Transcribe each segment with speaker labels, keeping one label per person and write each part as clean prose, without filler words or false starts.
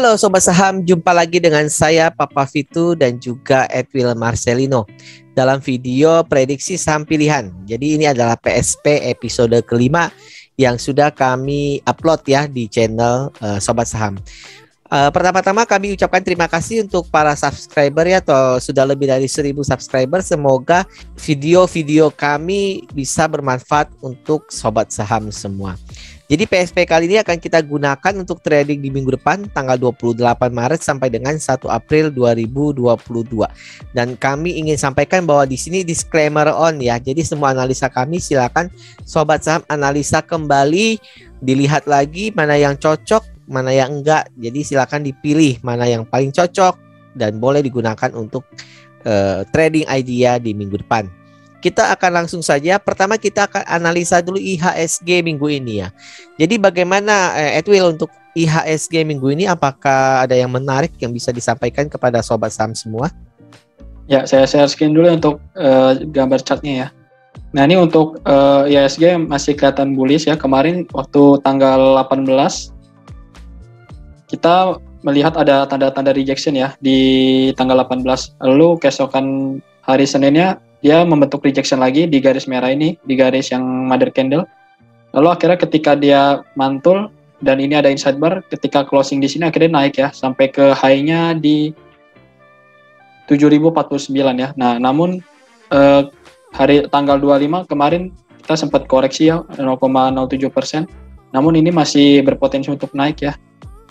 Speaker 1: Halo Sobat Saham, jumpa lagi dengan saya Papa Fitu dan juga Edwil Marcelino dalam video prediksi saham pilihan. Jadi ini adalah PSP episode kelima yang sudah kami upload ya di channel Sobat Saham. Pertama-tama kami ucapkan terima kasih untuk para subscriber ya, atau sudah lebih dari 1000 subscriber. Semoga video-video kami bisa bermanfaat untuk Sobat Saham semua. Jadi PSP kali ini akan kita gunakan untuk trading di minggu depan tanggal 28 Maret sampai dengan 1 April 2022. Dan kami ingin sampaikan bahwa di sini disclaimer on ya. Jadi semua analisa kami silakan Sobat Saham analisa kembali, dilihat lagi mana yang cocok, mana yang enggak. Jadi silakan dipilih mana yang paling cocok dan boleh digunakan untuk trading idea di minggu depan. Kita akan langsung saja. Pertama kita akan analisa dulu IHSG minggu ini ya. Jadi bagaimana Edwil untuk IHSG minggu ini? Apakah ada yang menarik yang bisa disampaikan kepada Sobat Saham semua?
Speaker 2: Ya, saya share screen dulu untuk gambar chartnya ya. Nah ini untuk IHSG masih kelihatan bullish ya. Kemarin waktu tanggal 18 kita melihat ada tanda-tanda rejection ya di tanggal 18. Lalu keesokan hari Seninnya dia membentuk rejection lagi di garis merah ini, di garis yang mother candle. Lalu akhirnya ketika dia mantul dan ini ada inside bar, ketika closing di sini akhirnya naik ya sampai ke high-nya di 7049 ya. Nah, namun hari tanggal 25 kemarin kita sempat koreksi ya 0,07%. Namun ini masih berpotensi untuk naik ya.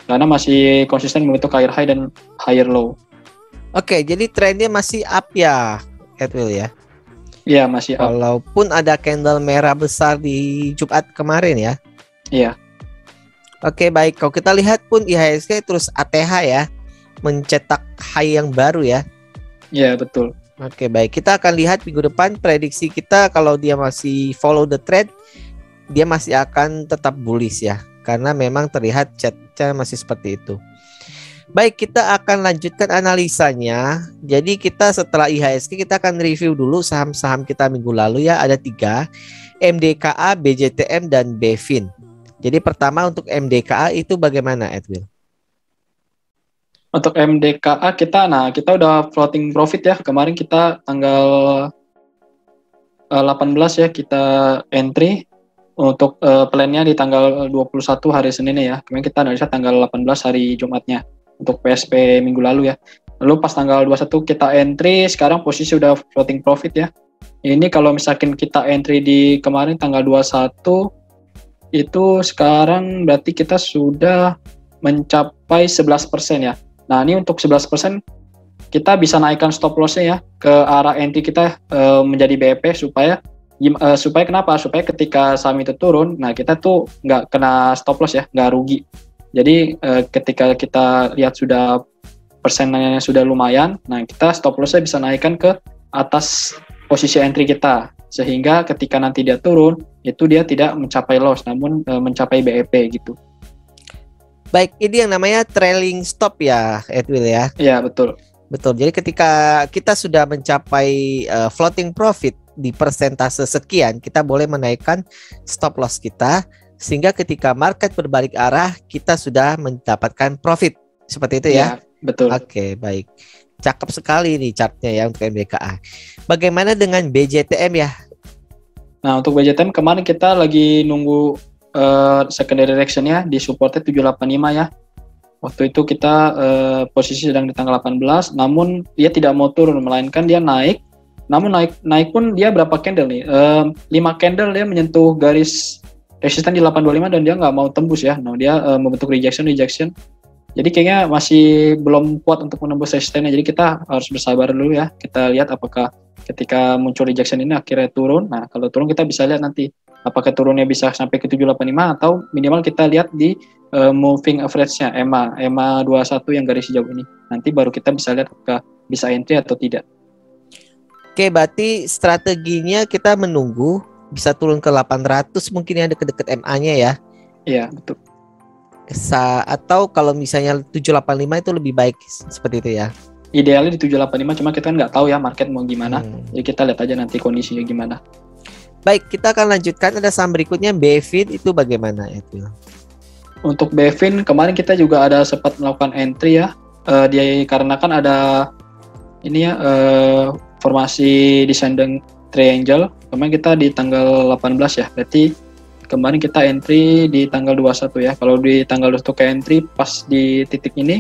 Speaker 2: Karena masih konsisten membentuk higher high dan higher low.
Speaker 1: Oke, jadi trennya masih up ya, Edwil ya?
Speaker 2: Iya, masih up.
Speaker 1: Walaupun ada candle merah besar di Jumat kemarin ya?
Speaker 2: Iya.
Speaker 1: Oke, baik. Kalau kita lihat pun IHSG terus ATH ya, mencetak high yang baru ya?
Speaker 2: Iya, betul.
Speaker 1: Oke, baik. Kita akan lihat minggu depan prediksi kita kalau dia masih follow the trend, dia masih akan tetap bullish ya. Karena memang terlihat chartnya masih seperti itu. Baik, kita akan lanjutkan analisanya. Jadi kita setelah IHSG kita akan review dulu saham-saham kita minggu lalu ya. Ada 3, MDKA, BJTM, dan BEFIN. Jadi pertama untuk MDKA itu bagaimana Edwil?
Speaker 2: Untuk MDKA kita udah floating profit ya. Kemarin kita tanggal 18 ya kita entry. Untuk plan-nya di tanggal 21 hari Senin ya. Kemarin kita analisa tanggal 18 hari Jumatnya. Untuk PSP minggu lalu ya. Lalu pas tanggal 21 kita entry, sekarang posisi udah floating profit ya. Ini kalau misalkan kita entry di kemarin tanggal 21, itu sekarang berarti kita sudah mencapai 11% ya. Nah ini untuk 11% kita bisa naikkan stop loss-nya ya ke arah entry kita menjadi BEP supaya kenapa? Supaya ketika saham itu turun, nah kita tuh nggak kena stop loss ya, nggak rugi. Jadi ketika kita lihat sudah persenannya sudah lumayan, nah kita stop loss-nya bisa naikkan ke atas posisi entry kita. Sehingga ketika nanti dia turun, itu dia tidak mencapai loss, namun mencapai BEP gitu.
Speaker 1: Baik, ini yang namanya trailing stop ya Edwil ya?
Speaker 2: Iya, betul.
Speaker 1: Betul, jadi ketika kita sudah mencapai floating profit di persentase sekian, kita boleh menaikkan stop loss kita. Sehingga ketika market berbalik arah, kita sudah mendapatkan profit. Seperti itu ya?
Speaker 2: Ya, betul.
Speaker 1: Oke, baik. Cakep sekali nih chartnya ya untuk MDKA. Bagaimana dengan BJTM ya?
Speaker 2: Nah, untuk BJTM kemarin kita lagi nunggu secondary direction ya, di supportnya 785 ya. Waktu itu kita posisi sedang di tanggal 18, namun dia tidak mau turun, melainkan dia naik. Namun naik pun dia berapa candle nih? 5 candle dia menyentuh garis resisten di 825 dan dia nggak mau tembus ya. Nah dia membentuk rejection. Jadi kayaknya masih belum kuat untuk menembus resistennya. Jadi kita harus bersabar dulu ya. Kita lihat apakah ketika muncul rejection ini akhirnya turun. Nah kalau turun kita bisa lihat nanti apakah turunnya bisa sampai ke 785 atau minimal kita lihat di moving average-nya EMA 21 yang garis hijau ini. Nanti baru kita bisa lihat apakah bisa entry atau tidak.
Speaker 1: Oke, berarti strateginya kita menunggu bisa turun ke 800 mungkin yang deket-deket MA-nya ya.
Speaker 2: Iya, betul.
Speaker 1: Atau kalau misalnya 785 itu lebih baik seperti itu ya.
Speaker 2: Idealnya di 785, cuma kita kan nggak tahu ya market mau gimana. Jadi kita lihat aja nanti kondisinya gimana.
Speaker 1: Baik, kita akan lanjutkan. Ada saham berikutnya BEFIN, itu bagaimana itu?
Speaker 2: Untuk Bevin kemarin kita juga ada sempat melakukan entry ya. Dia karena kan ada ini ya formasi descending triangle. Kemarin kita di tanggal 18 ya. Berarti kemarin kita entry di tanggal 21 ya. Kalau di tanggal 21 ke entry pas di titik ini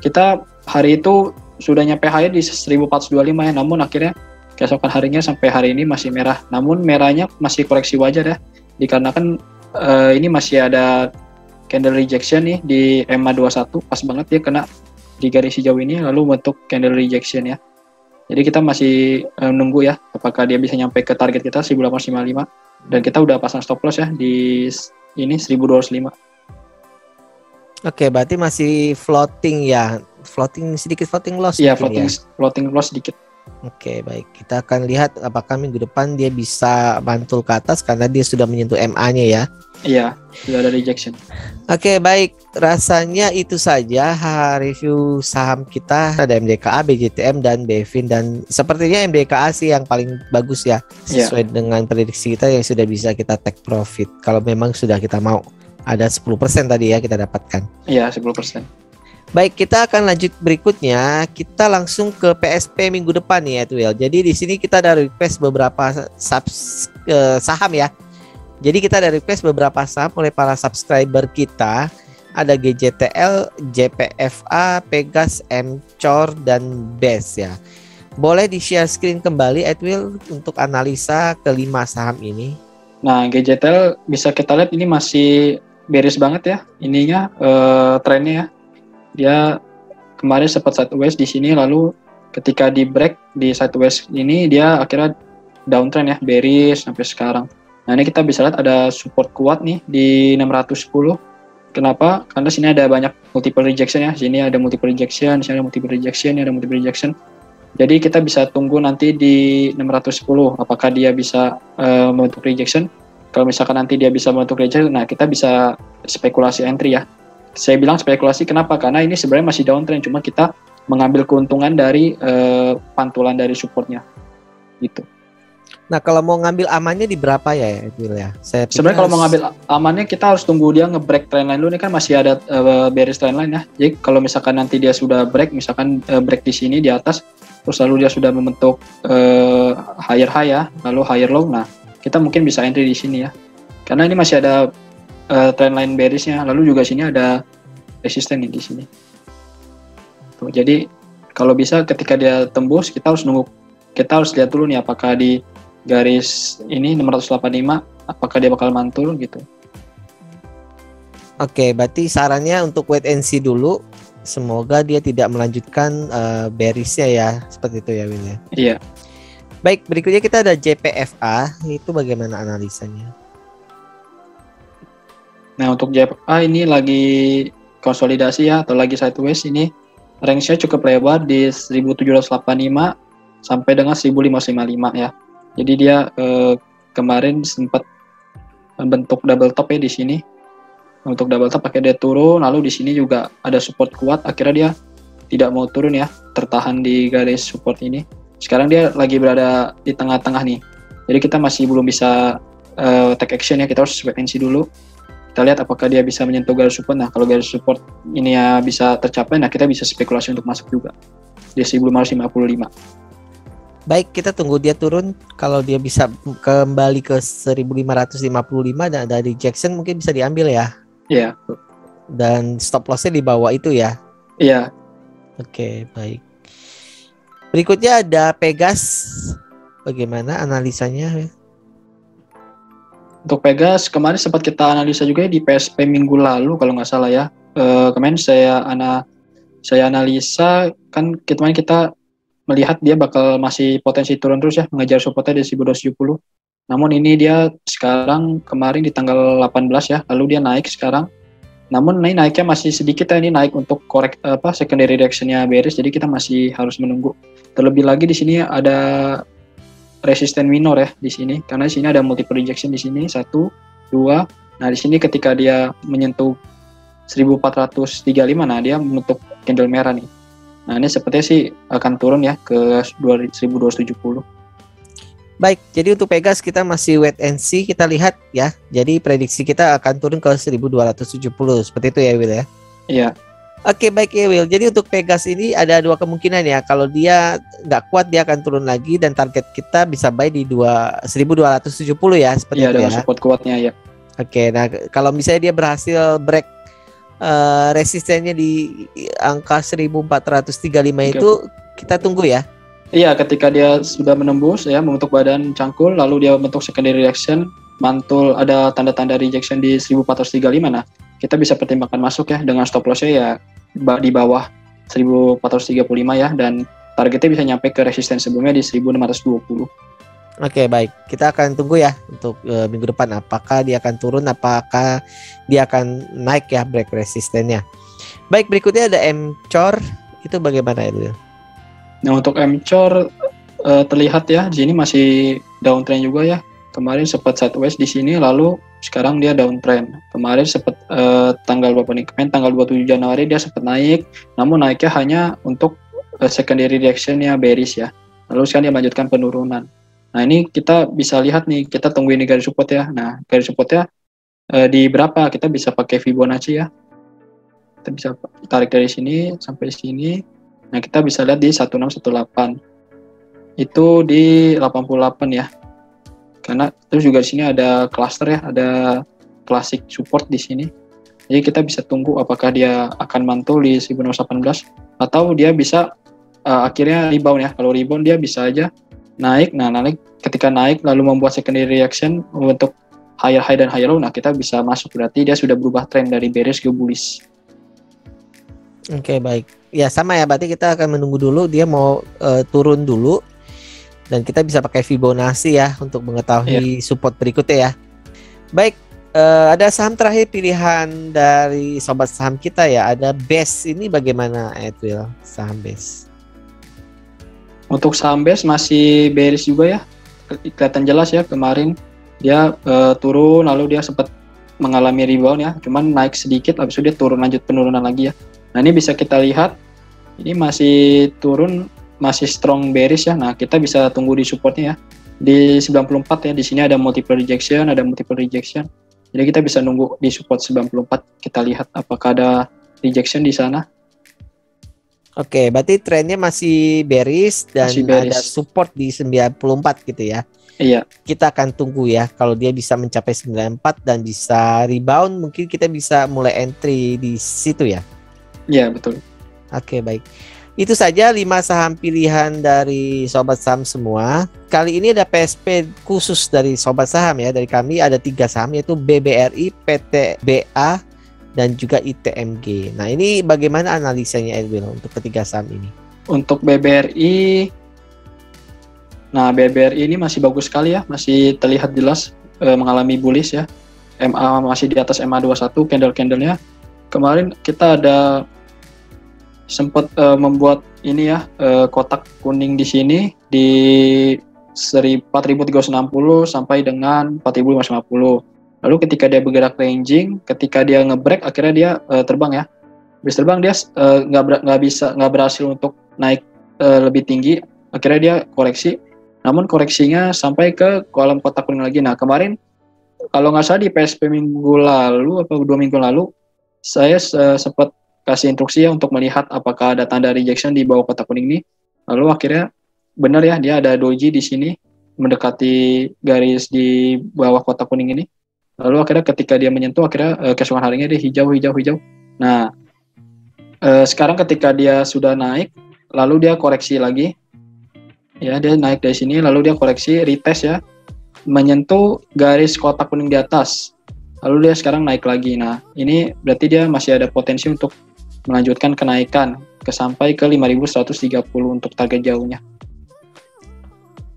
Speaker 2: kita hari itu sudah nyampe high di 1425 ya. Namun akhirnya keesokan harinya sampai hari ini masih merah. Namun merahnya masih koreksi wajar ya. Dikarenakan ini masih ada candle rejection nih di EMA 21, pas banget dia kena di garis hijau ini lalu bentuk candle rejection ya. Jadi kita masih nunggu ya apakah dia bisa nyampe ke target kita 1855 dan kita udah pasang stop loss ya di ini 1205.
Speaker 1: Oke, berarti masih floating ya. Sedikit floating loss.
Speaker 2: Iya, floating loss sedikit.
Speaker 1: Oke, baik. Kita akan lihat apakah minggu depan dia bisa mantul ke atas karena dia sudah menyentuh MA-nya ya.
Speaker 2: Iya, sudah ada rejection.
Speaker 1: Oke, baik. Rasanya itu saja review saham kita. Ada MDKA, BJTM, dan Bevin. Dan sepertinya MDKA sih yang paling bagus ya. Sesuai dengan prediksi kita yang sudah bisa kita take profit. Kalau memang sudah kita mau. Ada 10% tadi ya kita dapatkan. Iya, 10%. Baik, kita akan lanjut berikutnya. Kita langsung ke PSP minggu depan nih ya, Edwil. Jadi di sini kita ada request beberapa saham ya. Jadi kita ada request beberapa saham oleh para subscriber kita. Ada GJTL, JPFA, Pegas, MCOR, dan BES ya. Boleh di-share screen kembali, Edwil, untuk analisa kelima saham ini.
Speaker 2: Nah, GJTL bisa kita lihat ini masih bearish banget ya. Ininya trennya ya. Dia kemarin sempat sideways di sini, lalu ketika di break di sideways ini dia akhirnya downtrend ya, bearish sampai sekarang. Nah, ini kita bisa lihat ada support kuat nih di 610. Kenapa? Karena sini ada banyak multiple rejection ya. Sini ada multiple rejection, sini ada multiple rejection, ada multiple rejection. Jadi kita bisa tunggu nanti di 610 apakah dia bisa membentuk rejection. Kalau misalkan nanti dia bisa membentuk rejection, nah kita bisa spekulasi entry ya. Saya bilang spekulasi kenapa? Karena ini sebenarnya masih downtrend, cuma kita mengambil keuntungan dari pantulan dari supportnya, gitu.
Speaker 1: Nah, kalau mau ngambil amannya di berapa ya, Edwil ya?
Speaker 2: Sebenarnya kalau mau ngambil amannya kita harus tunggu dia nge-break trendline dulu. Ini kan masih ada bearish trendline ya. Jadi kalau misalkan nanti dia sudah break, misalkan break di sini di atas, terus lalu dia sudah membentuk higher high ya, lalu higher low. Nah, kita mungkin bisa entry di sini ya. Karena ini masih ada trendline bearishnya, lalu juga sini ada resisten nih di sini. Tuh, jadi kalau bisa ketika dia tembus kita harus nunggu, kita harus lihat dulu nih apakah di garis ini 685 apakah dia bakal mantul gitu.
Speaker 1: Oke, berarti sarannya untuk wait and see dulu. Semoga dia tidak melanjutkan bearishnya ya, seperti itu ya, Will ya.
Speaker 2: Iya.
Speaker 1: Baik, berikutnya kita ada JPFA. Itu bagaimana analisanya?
Speaker 2: Nah, untuk JPFA ini lagi konsolidasi ya, atau lagi sideways. Ini range-nya cukup lebar di 1785 sampai dengan 1555 ya. Jadi dia kemarin sempat membentuk double top ya di sini. Untuk double top pakai dia turun, lalu di sini juga ada support kuat, akhirnya dia tidak mau turun ya, tertahan di garis support ini. Sekarang dia lagi berada di tengah-tengah nih. Jadi kita masih belum bisa take action ya, kita harus wait and see dulu. Kita lihat apakah dia bisa menyentuh garis support. Nah, kalau garis support ini ya bisa tercapai, nah kita bisa spekulasi untuk masuk juga di 1555.
Speaker 1: Baik, kita tunggu dia turun. Kalau dia bisa kembali ke 1555 dan ada rejection, mungkin bisa diambil ya.
Speaker 2: Iya.
Speaker 1: Dan stop loss-nya di bawah itu ya.
Speaker 2: Iya.
Speaker 1: Oke, baik. Berikutnya ada Pegas. Bagaimana analisanya?
Speaker 2: Untuk Pegas kemarin sempat kita analisa juga di PSP minggu lalu kalau nggak salah ya. Kemarin saya analisa kan kemarin kita melihat dia bakal masih potensi turun terus ya, mengejar supportnya di 1270. Namun ini dia sekarang kemarin di tanggal 18 ya, lalu dia naik sekarang. Namun ini naiknya masih sedikit ya, ini naik untuk korek secondary reaction-nya bearish, jadi kita masih harus menunggu. Terlebih lagi di sini ada resisten minor ya di sini, karena di sini ada multiple rejection di sini 1, 2. Nah, di sini ketika dia menyentuh 1435, nah dia membentuk candle merah nih. Nah, ini sepertinya sih akan turun ya ke 1270.
Speaker 1: Baik, jadi untuk Pegas kita masih wait and see, kita lihat ya. Jadi prediksi kita akan turun ke 1270 seperti itu ya Will ya.
Speaker 2: Iya.
Speaker 1: Oke, baik ya Will. Jadi untuk Pegas ini ada dua kemungkinan ya. Kalau dia nggak kuat dia akan turun lagi dan target kita bisa buy di 1270 ya seperti
Speaker 2: Iya,
Speaker 1: itu
Speaker 2: dengan
Speaker 1: ya.
Speaker 2: support kuatnya ya.
Speaker 1: Oke, nah kalau misalnya dia berhasil break resistennya di angka 1435 itu kita tunggu ya.
Speaker 2: Iya, ketika dia sudah menembus ya, membentuk badan cangkul, lalu dia membentuk secondary reaction, mantul ada tanda-tanda rejection di 1435. Nah, kita bisa pertimbangkan masuk ya dengan stop loss-nya ya di bawah 1435 ya, dan targetnya bisa nyampe ke resisten sebelumnya di 1620.
Speaker 1: Oke, baik. Kita akan tunggu ya untuk minggu depan apakah dia akan turun, apakah dia akan naik ya break resistennya. Baik, berikutnya ada MCOR. Itu bagaimana itu?
Speaker 2: Nah, untuk MCOR terlihat ya di sini masih downtrend juga ya. Kemarin sempat sideways di sini, lalu sekarang dia downtrend. Kemarin sempat tanggal berapa nih? Kemarin tanggal 27 Januari dia sempat naik, namun naiknya hanya untuk secondary reaction-nya bearish ya. Lalu sekarang dia melanjutkan penurunan. Nah, ini kita bisa lihat nih, kita tungguin di garis support ya. Nah, garis supportnya di berapa? Kita bisa pakai Fibonacci ya. Kita bisa tarik dari sini sampai sini. Nah, kita bisa lihat di 1618. Itu di 88 ya. Karena terus juga di sini ada cluster ya, ada classic support di sini. Jadi kita bisa tunggu apakah dia akan mantul di 1618 atau dia bisa akhirnya rebound ya. Kalau rebound dia bisa aja naik. Nah, ketika naik lalu membuat secondary reaction untuk higher high dan higher low. Nah, kita bisa masuk, berarti dia sudah berubah tren dari bearish ke bullish.
Speaker 1: Oke, baik. Ya sama ya, berarti kita akan menunggu dulu dia mau turun dulu dan kita bisa pakai Fibonacci ya untuk mengetahui support berikutnya ya. Baik, ada saham terakhir pilihan dari sobat saham kita ya, ada BES. Ini bagaimana Edwil, saham BES?
Speaker 2: Untuk saham BES masih bearish juga ya, kelihatan jelas ya. Kemarin dia turun lalu dia sempat mengalami rebound ya, cuman naik sedikit habis itu dia turun, lanjut penurunan lagi ya. Nah, ini bisa kita lihat ini masih turun, masih strong bearish ya. Nah, kita bisa tunggu di supportnya ya di 94 ya. Di sini ada multiple rejection, jadi kita bisa nunggu di support 94. Kita lihat apakah ada rejection di sana.
Speaker 1: Oke, berarti trennya masih bearish dan
Speaker 2: Masih bearish.
Speaker 1: Ada support di 94 gitu ya.
Speaker 2: Iya.
Speaker 1: Kita akan tunggu ya. Kalau dia bisa mencapai 94 dan bisa rebound, mungkin kita bisa mulai entry di situ ya.
Speaker 2: Iya, betul.
Speaker 1: Oke, baik. Itu saja 5 saham pilihan dari sobat saham semua. Kali ini ada PSP khusus dari sobat saham ya. Dari kami ada 3 saham, yaitu BBRI, PTBA, dan juga ITMG. Nah, ini bagaimana analisanya Edwin untuk ketiga saham ini? Untuk
Speaker 2: BBRI, nah BBRI ini masih bagus sekali ya, masih terlihat jelas mengalami bullish ya. MA masih di atas MA21 candle-candlenya. Kemarin kita ada sempat membuat ini ya, kotak kuning di sini di 4.360 sampai dengan 4.550. Lalu ketika dia bergerak ranging, ketika dia ngebreak akhirnya dia terbang ya. Habis terbang dia nggak berhasil untuk naik lebih tinggi. Akhirnya dia koreksi. Namun koreksinya sampai ke kolom kotak kuning lagi. Nah, kemarin kalau nggak salah di PSP minggu lalu atau 2 minggu lalu saya sempat kasih instruksi ya untuk melihat apakah ada tanda rejection di bawah kotak kuning ini. Lalu akhirnya benar ya, dia ada doji di sini mendekati garis di bawah kotak kuning ini. Lalu akhirnya ketika dia menyentuh, akhirnya keesokan harinya dia hijau. Nah, sekarang ketika dia sudah naik, lalu dia koreksi lagi. Ya, dia naik dari sini, lalu dia koreksi, retest ya, menyentuh garis kotak kuning di atas. Lalu dia sekarang naik lagi. Nah, ini berarti dia masih ada potensi untuk melanjutkan kenaikan sampai ke 5.130 untuk target jauhnya.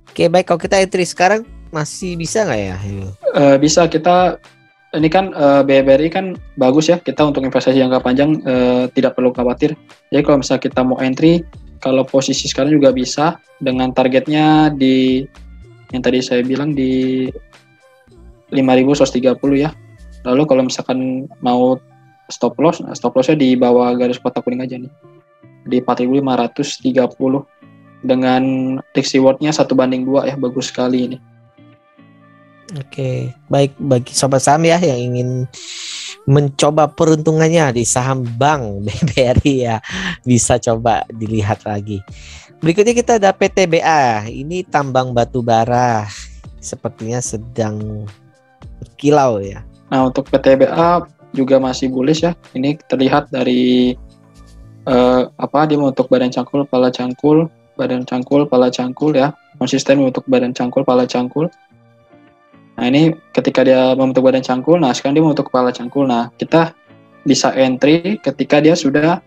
Speaker 1: Oke, baik. Kalau kita entry sekarang masih bisa nggak ya?
Speaker 2: Bisa. Kita ini kan BBRI kan bagus ya, kita untuk investasi jangka panjang tidak perlu khawatir. Jadi kalau misalnya kita mau entry, kalau posisi sekarang juga bisa dengan targetnya di yang tadi saya bilang di 5.130 ya. Lalu kalau misalkan mau stop lossnya di bawah garis kotak kuning aja nih, di 4.530. dengan risk reward-nya 1:2 ya, bagus sekali ini.
Speaker 1: Oke, baik bagi sobat saham ya yang ingin mencoba peruntungannya di saham Bank BRI ya, bisa coba dilihat lagi. Berikutnya kita ada PTBA, ini tambang batu bara, sepertinya sedang berkilau ya.
Speaker 2: Nah, untuk PTBA juga masih bullish ya. Ini terlihat dari dia untuk badan cangkul, pala cangkul, badan cangkul, pala cangkul ya. Konsisten untuk badan cangkul, pala cangkul. Nah, ini ketika dia membentuk badan cangkul, nah sekarang dia membentuk kepala cangkul. Nah, kita bisa entry ketika dia sudah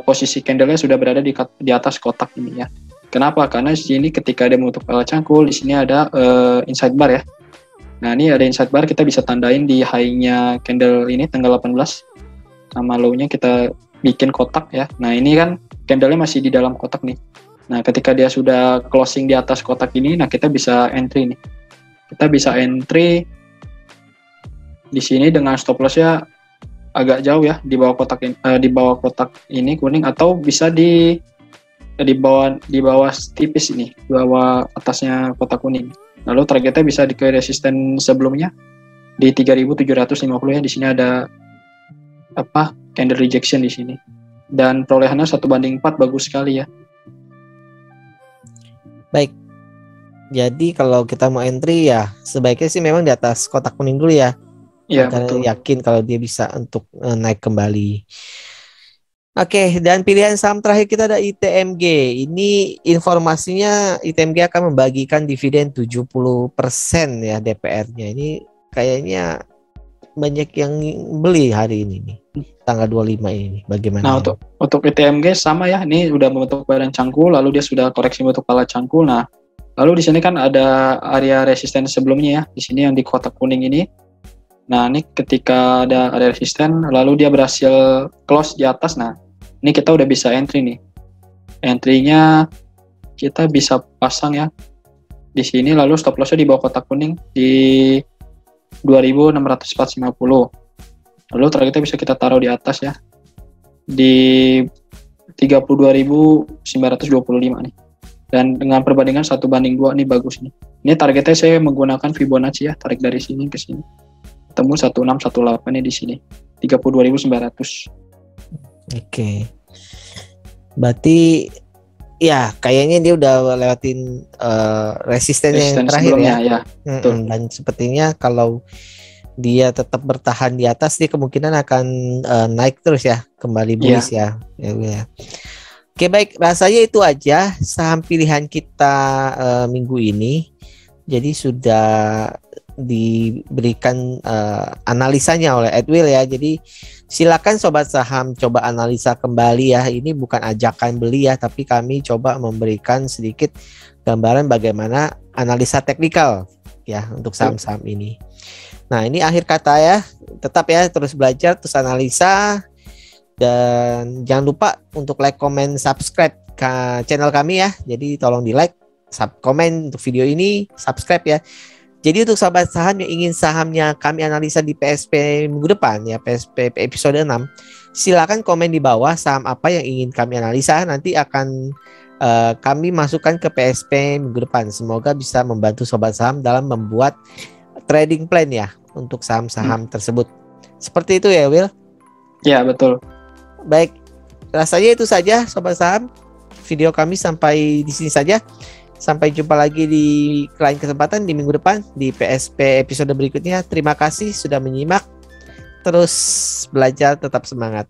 Speaker 2: posisi candle-nya sudah berada di atas kotak ini ya. Kenapa? Karena di sini ketika dia membentuk kepala cangkul, di sini ada inside bar ya. Nah, ini ada inside bar, kita bisa tandain di high-nya candle ini tanggal 18. Sama low-nya kita bikin kotak ya. Nah, ini kan candle-nya masih di dalam kotak nih. Nah, ketika dia sudah closing di atas kotak ini, nah kita bisa entry nih. Kita bisa entry di sini dengan stop loss-nya agak jauh ya, di bawah kotak ini kuning, atau bisa di bawah tipis ini, di bawah atasnya kotak kuning. Lalu targetnya bisa di resisten sebelumnya di 3.750 ya. Di sini ada candle rejection di sini. Dan perolehannya 1:4, bagus sekali ya.
Speaker 1: Baik. Jadi kalau kita mau entry ya sebaiknya sih memang di atas kotak kuning dulu ya.
Speaker 2: Iya,
Speaker 1: karena
Speaker 2: betul.
Speaker 1: yakin kalau dia bisa untuk naik kembali. Oke, dan pilihan saham terakhir kita ada ITMG. Ini informasinya ITMG akan membagikan dividen 70% ya DPR-nya. Ini kayaknya banyak yang beli hari ini nih. Tanggal 25 ini. Bagaimana?
Speaker 2: Nah, untuk ITMG sama ya. Ini udah membentuk badan cangkul, lalu dia sudah koreksi bentuk kepala cangkul. Nah, lalu di sini kan ada area resisten sebelumnya ya, di sini yang di kotak kuning ini. Nah, ini ketika ada area resisten, lalu dia berhasil close di atas. Nah, ini kita udah bisa entry nih. Entry-nya kita bisa pasang ya di sini, lalu stop loss-nya di bawah kotak kuning di 2.650. Lalu targetnya bisa kita taruh di atas ya, di 32.925 nih. Dan dengan perbandingan 1:2 nih, bagus nih. Ini targetnya saya menggunakan Fibonacci ya, tarik dari sini ke sini. Ketemu 1618 nih di sini. 32.900.
Speaker 1: Oke. Berarti ya kayaknya dia udah lewatin resisten yang terakhir ya. Dan sepertinya kalau dia tetap bertahan di atas, dia kemungkinan akan naik terus ya, kembali bullish ya. Oke, baik, rasanya itu aja saham pilihan kita minggu ini. Jadi sudah diberikan analisanya oleh Edwill ya. Jadi silakan sobat saham coba analisa kembali ya. Ini bukan ajakan beli ya, tapi kami coba memberikan sedikit gambaran bagaimana analisa teknikal ya untuk saham-saham ini. Nah, ini akhir kata ya. Tetap ya terus belajar, terus analisa. Dan jangan lupa untuk like, comment, subscribe ke channel kami ya. Jadi tolong di like, komen untuk video ini, subscribe ya. Jadi untuk sahabat saham yang ingin sahamnya kami analisa di PSP minggu depan ya, PSP episode 6, silakan komen di bawah saham apa yang ingin kami analisa. Nanti akan kami masukkan ke PSP minggu depan. Semoga bisa membantu sobat saham dalam membuat trading plan ya untuk saham-saham tersebut. Seperti itu ya, Will?
Speaker 2: Ya, betul.
Speaker 1: Baik, rasanya itu saja sobat saham. Video kami sampai di sini saja. Sampai jumpa lagi di lain kesempatan di minggu depan di PSP episode berikutnya. Terima kasih sudah menyimak. Terus belajar, tetap semangat.